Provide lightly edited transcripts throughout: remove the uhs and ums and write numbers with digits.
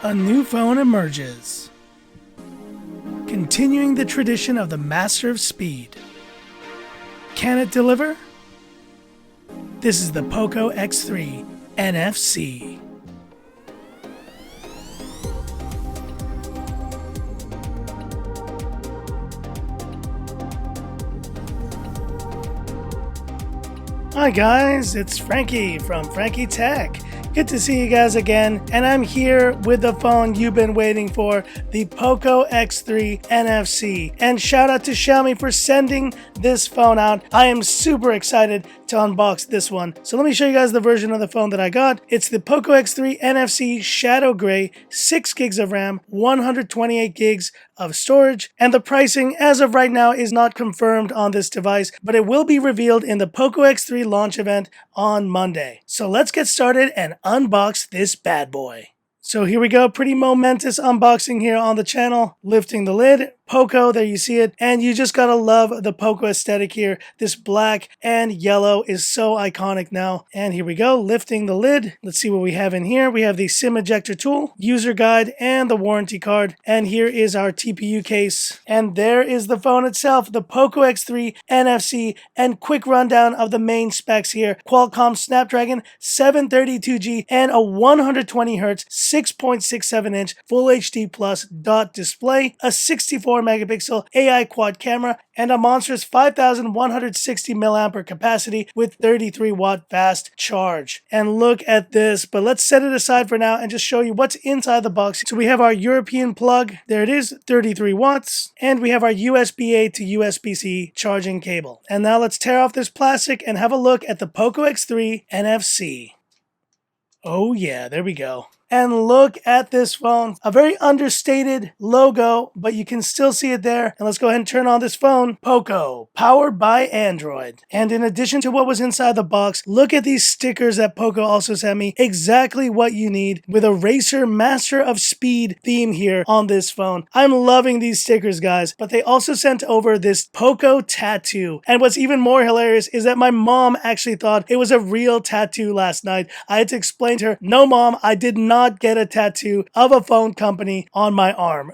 A new phone emerges, continuing the tradition of the master of speed. Can it deliver? This is the POCO X3 NFC. Hi guys, it's Frankie from Frankie Tech. Good to see you guys again, and I'm here with the phone you've been waiting for, the POCO X3 NFC. And shout out to Xiaomi for sending this phone out. I am super excited to unbox this one. So let me show you guys the version of the phone that I got. It's the POCO X3 NFC Shadow Gray, 6 gigs of RAM, 128 gigs of storage, and the pricing as of right now is not confirmed on this device, but it will be revealed in the POCO X3 launch event on Monday. So let's get started and unbox this bad boy. So here we go, pretty momentous unboxing here on the channel. Lifting the lid, POCO, there you see it, and you just gotta love the POCO aesthetic here. This black and yellow is so iconic now. And here we go, lifting the lid. Let's see what we have in here. We have the SIM ejector tool, user guide, and the warranty card. And here is our TPU case. And there is the phone itself, the POCO X3 NFC, and quick rundown of the main specs here. Qualcomm Snapdragon 732G and a 120Hz 6.67-inch Full HD Plus dot display, a 64 megapixel AI quad camera, and a monstrous 5,160 mAh capacity with 33 watt fast charge. And look at this, but let's set it aside for now and just show you what's inside the box. So we have our European plug, there it is, 33 watts, and we have our USB-A to USB-C charging cable. And now let's tear off this plastic and have a look at the POCO X3 NFC. Oh yeah, there we go. And look at this phone. A very understated logo, but you can still see it there. And let's go ahead and turn on this phone. POCO, powered by Android. And in addition to what was inside the box, look at these stickers that POCO also sent me. Exactly what you need with a racer master of speed theme here on this phone. I'm loving these stickers, guys. But they also sent over this POCO tattoo. And what's even more hilarious is that my mom actually thought it was a real tattoo last night. I had to explain to her, no mom, I did not get a tattoo of a phone company on my arm.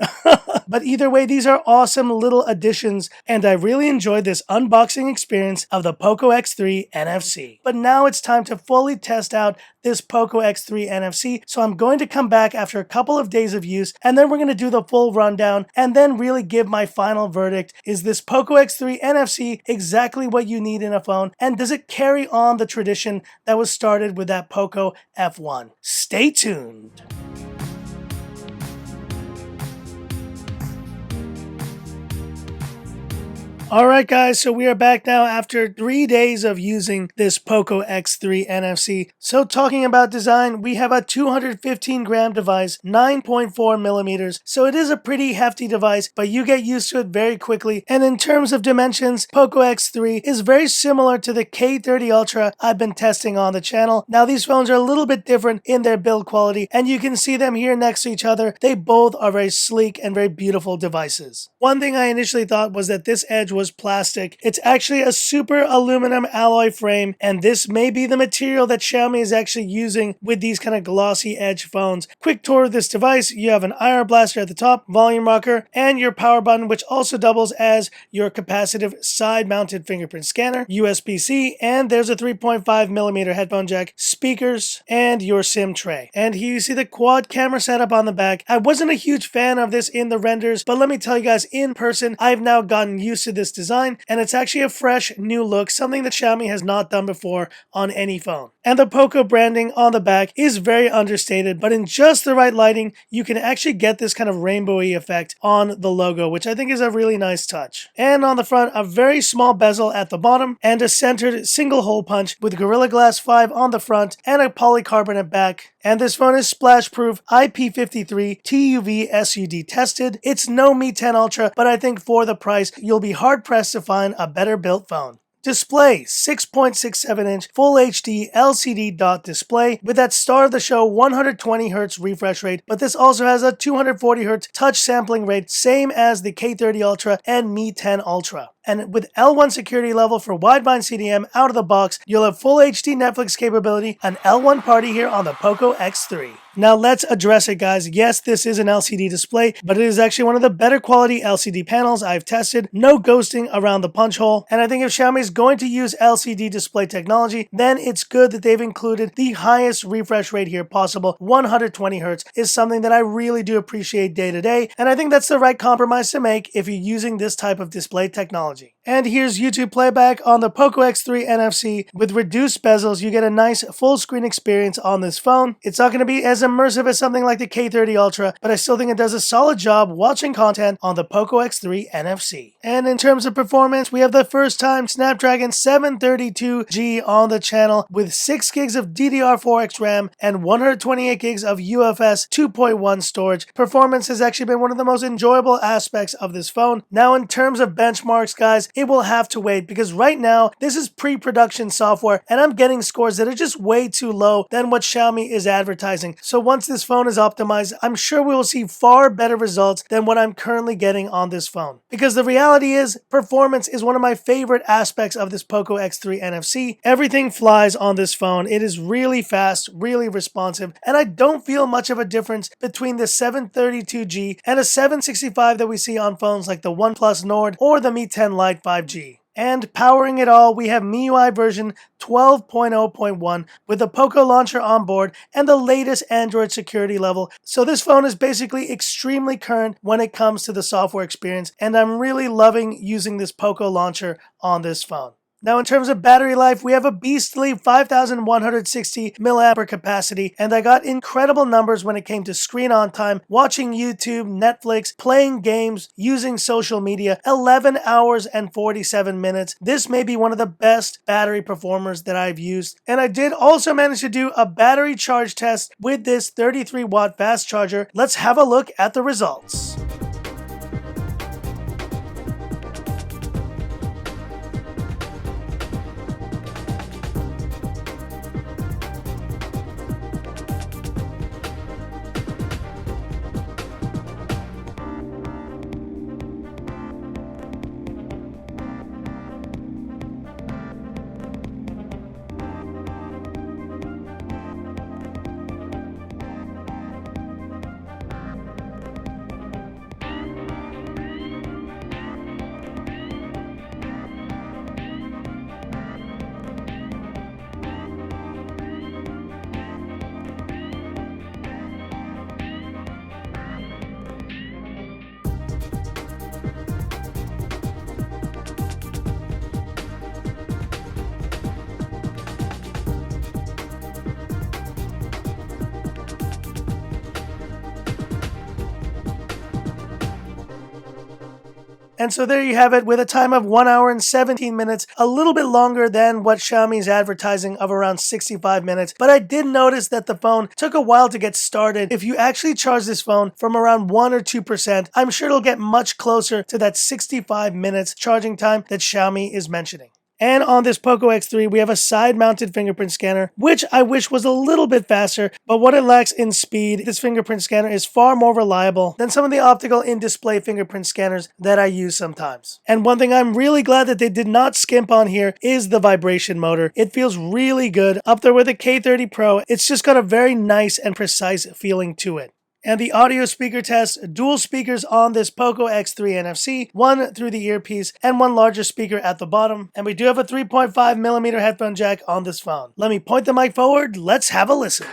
But either way, these are awesome little additions, and I really enjoyed this unboxing experience of the POCO X3 NFC. But now it's time to fully test out this POCO X3 NFC, so I'm going to come back after a couple of days of use, and then we're going to do the full rundown, and then really give my final verdict. Is this POCO X3 NFC exactly what you need in a phone, and does it carry on the tradition that was started with that POCO F1? Stay tuned. Alright guys, so we are back now after 3 days of using this POCO X3 NFC. So talking about design, we have a 215 gram device, 9.4 millimeters. So it is a pretty hefty device, but you get used to it very quickly. And in terms of dimensions, POCO X3 is very similar to the K30 Ultra I've been testing on the channel. Now these phones are a little bit different in their build quality, and you can see them here next to each other. They both are very sleek and very beautiful devices. One thing I initially thought was that this edge was plastic. It's actually a super aluminum alloy frame, and this may be the material that Xiaomi is actually using with these kind of glossy edge phones. Quick tour of this device, you have an IR blaster at the top, volume rocker, and your power button, which also doubles as your capacitive side-mounted fingerprint scanner, USB-C, and there's a 3.5mm headphone jack, speakers, and your SIM tray. And here you see the quad camera setup on the back. I wasn't a huge fan of this in the renders, but let me tell you guys, in person, I've now gotten used to this design, and it's actually a fresh new look, something that Xiaomi has not done before on any phone. And the POCO branding on the back is very understated, but in just the right lighting, you can actually get this kind of rainbowy effect on the logo, which I think is a really nice touch. And on the front, a very small bezel at the bottom, and a centered single hole punch with Gorilla Glass 5 on the front and a polycarbonate back. And this phone is splash proof, IP53, TUV SUD tested. It's no Mi 10 Ultra, but I think for the price, you'll be hard pressed to find a better built phone. Display, 6.67-inch Full HD LCD dot display with that star of the show 120Hz refresh rate, but this also has a 240Hz touch sampling rate, same as the K30 Ultra and Mi 10 Ultra. And with L1 security level for wideband CDM out of the box, you'll have full HD Netflix capability, an L1 party here on the POCO X3. Now let's address it, guys. Yes, this is an LCD display, but it is actually one of the better quality LCD panels I've tested. No ghosting around the punch hole. And I think if Xiaomi is going to use LCD display technology, then it's good that they've included the highest refresh rate here possible. 120 Hz is something that I really do appreciate day to day, and I think that's the right compromise to make if you're using this type of display technology. And here's YouTube playback on the POCO X3 NFC. With reduced bezels, you get a nice full screen experience on this phone. It's not going to be as immersive as something like the K30 Ultra, but I still think it does a solid job watching content on the POCO X3 NFC. And in terms of performance, we have the first time Snapdragon 732G on the channel with 6 gigs of DDR4X RAM and 128 gigs of UFS 2.1 storage. Performance has actually been one of the most enjoyable aspects of this phone. Now, in terms of benchmarks, guys, it will have to wait because right now this is pre-production software and I'm getting scores that are just way too low than what Xiaomi is advertising. So once this phone is optimized, I'm sure we will see far better results than what I'm currently getting on this phone. Because the reality is, performance is one of my favorite aspects of this POCO X3 NFC. Everything flies on this phone. It is really fast, really responsive, and I don't feel much of a difference between the 732G and a 765 that we see on phones like the OnePlus Nord or the Mi 10 Lite 5G. And powering it all, we have MIUI version 12.0.1 with the POCO launcher on board and the latest Android security level. So this phone is basically extremely current when it comes to the software experience, and I'm really loving using this POCO launcher on this phone. Now, in terms of battery life, we have a beastly 5,160 mAh capacity, and I got incredible numbers when it came to screen on time, watching YouTube, Netflix, playing games, using social media, 11 hours and 47 minutes. This may be one of the best battery performers that I've used. And I did also manage to do a battery charge test with this 33-watt fast charger. Let's have a look at the results. And so there you have it, with a time of 1 hour and 17 minutes, a little bit longer than what Xiaomi is advertising of around 65 minutes. But I did notice that the phone took a while to get started. If you actually charge this phone from around 1 or 2%, I'm sure it'll get much closer to that 65 minutes charging time that Xiaomi is mentioning. And on this POCO X3, we have a side-mounted fingerprint scanner, which I wish was a little bit faster, but what it lacks in speed, this fingerprint scanner is far more reliable than some of the optical in-display fingerprint scanners that I use sometimes. And one thing I'm really glad that they did not skimp on here is the vibration motor. It feels really good, up there with the K30 Pro. It's just got a very nice and precise feeling to it. And the audio speaker test, dual speakers on this POCO X3 NFC, one through the earpiece and one larger speaker at the bottom. And we do have a 3.5mm headphone jack on this phone. Let me point the mic forward, let's have a listen.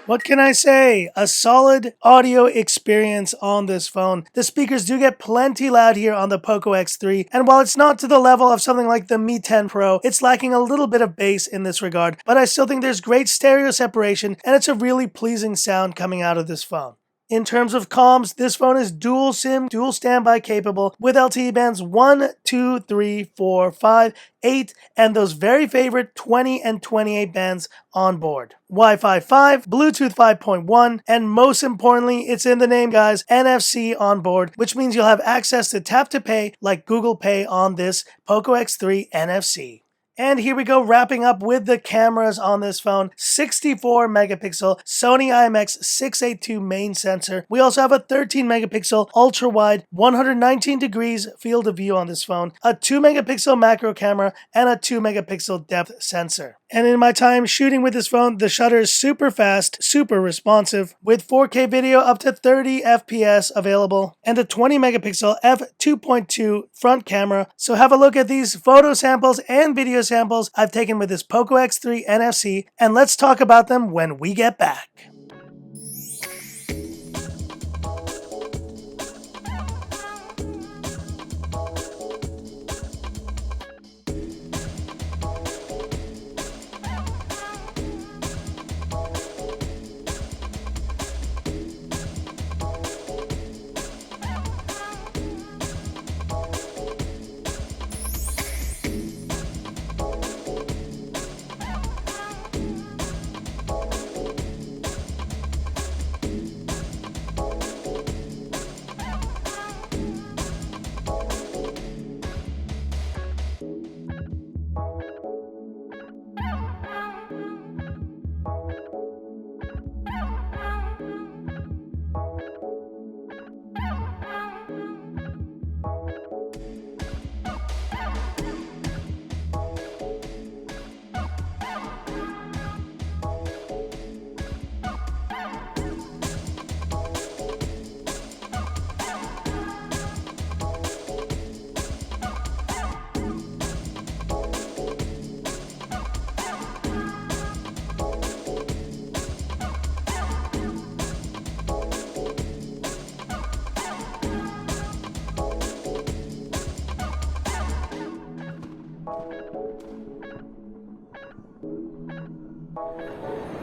What can I say? A solid audio experience on this phone. The speakers do get plenty loud here on the POCO X3, and while it's not to the level of something like the Mi 10 Pro, it's lacking a little bit of bass in this regard, but I still think there's great stereo separation, and it's a really pleasing sound coming out of this phone. In terms of comms, this phone is dual SIM, dual standby capable with LTE bands 1, 2, 3, 4, 5, 8, and those very favorite 20 and 28 bands on board. Wi-Fi 5, Bluetooth 5.1, and most importantly, it's in the name guys, NFC on board, which means you'll have access to tap to pay like Google Pay on this POCO X3 NFC. And here we go, wrapping up with the cameras on this phone. 64 megapixel Sony IMX682 main sensor. We also have a 13 megapixel ultra wide 119 degrees field of view on this phone, a 2 megapixel macro camera, and a 2 megapixel depth sensor. And in my time shooting with this phone, the shutter is super fast, super responsive, with 4K video up to 30 FPS available, and a 20 megapixel f2.2 front camera. So have a look at these photo samples and video samples I've taken with this POCO X3 NFC, and let's talk about them when we get back.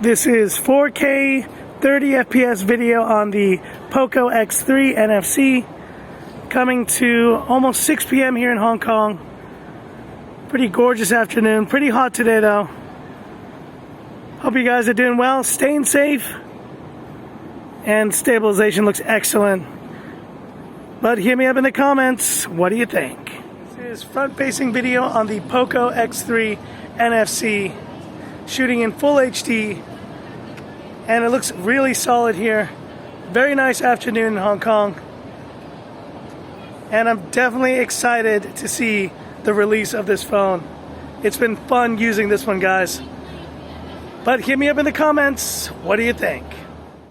This is 4K 30 FPS video on the POCO X3 NFC, coming to almost 6 p.m. here in Hong Kong. Pretty gorgeous afternoon, pretty hot today though. Hope you guys are doing well, staying safe, and stabilization looks excellent. But hit me up in the comments, what do you think? This is front-facing video on the POCO X3 NFC, shooting in full HD, and it looks really solid here. Very nice afternoon in Hong Kong, and I'm definitely excited to see the release of this phone. It's been fun using this one, guys. But hit me up in the comments, what do you think?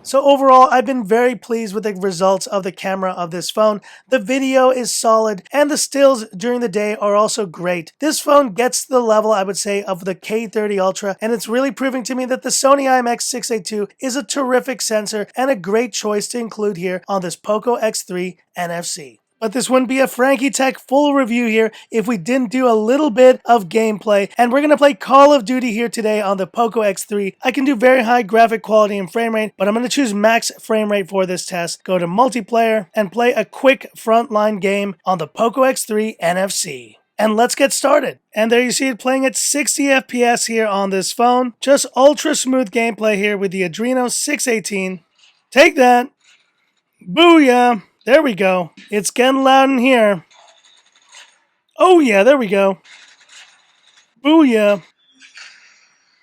So overall, I've been very pleased with the results of the camera of this phone. The video is solid, and the stills during the day are also great. This phone gets to the level, I would say, of the K30 Ultra, and it's really proving to me that the Sony IMX682 is a terrific sensor and a great choice to include here on this POCO X3 NFC. But this wouldn't be a Frankie Tech full review here if we didn't do a little bit of gameplay. And we're going to play Call of Duty here today on the POCO X3. I can do very high graphic quality and frame rate, but I'm going to choose max frame rate for this test. Go to multiplayer and play a quick frontline game on the POCO X3 NFC. And let's get started. And there you see it playing at 60 FPS here on this phone. Just ultra smooth gameplay here with the Adreno 618. Take that. Booyah. There we go. It's getting loud in here. Oh yeah, there we go. Booyah.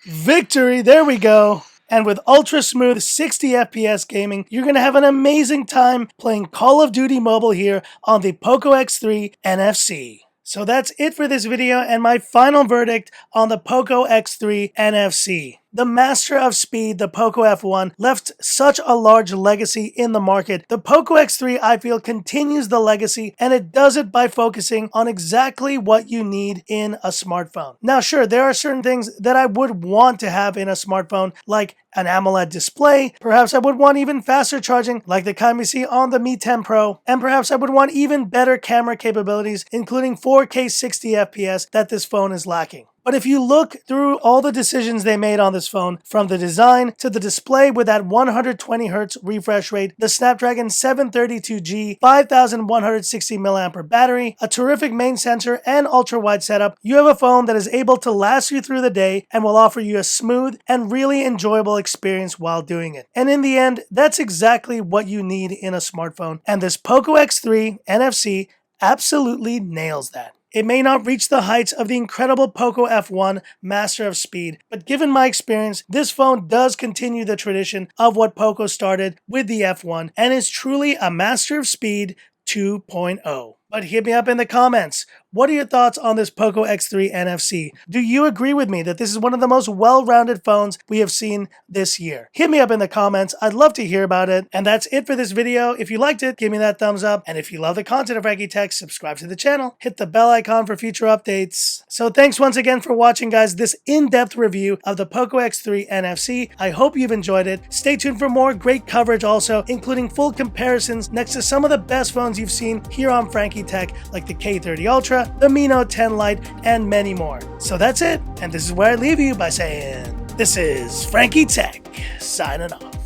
Victory, there we go. And with ultra smooth 60 FPS gaming, you're going to have an amazing time playing Call of Duty Mobile here on the POCO X3 NFC. So that's it for this video and my final verdict on the POCO X3 NFC. The master of speed, the Poco F1, left such a large legacy in the market. The POCO X3, I feel, continues the legacy, and it does it by focusing on exactly what you need in a smartphone. Now, sure, there are certain things that I would want to have in a smartphone, like an AMOLED display, perhaps I would want even faster charging like the kind we see on the Mi 10 Pro, and perhaps I would want even better camera capabilities, including 4K 60 FPS that this phone is lacking. But if you look through all the decisions they made on this phone, from the design to the display with that 120Hz refresh rate, the Snapdragon 732G 5160 mAh battery, a terrific main sensor, and ultra-wide setup, you have a phone that is able to last you through the day and will offer you a smooth and really enjoyable experience while doing it. And in the end, that's exactly what you need in a smartphone, and this POCO X3 NFC absolutely nails that. It may not reach the heights of the incredible Poco F1 master of speed, but given my experience, this phone does continue the tradition of what Poco started with the F1 and is truly a master of speed 2.0. But hit me up in the comments. What are your thoughts on this Poco X3 NFC? Do you agree with me that this is one of the most well-rounded phones we have seen this year? Hit me up in the comments. I'd love to hear about it. And that's it for this video. If you liked it, give me that thumbs up. And if you love the content of Frankie Tech, subscribe to the channel. Hit the bell icon for future updates. So thanks once again for watching, guys, this in-depth review of the Poco X3 NFC. I hope you've enjoyed it. Stay tuned for more great coverage also, including full comparisons next to some of the best phones you've seen here on Frankie Tech, like the K30 Ultra, the Mi Note 10 Lite, and many more. So that's it, and this is where I leave you by saying, this is Frankie Tech, signing off.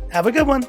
Have a good one.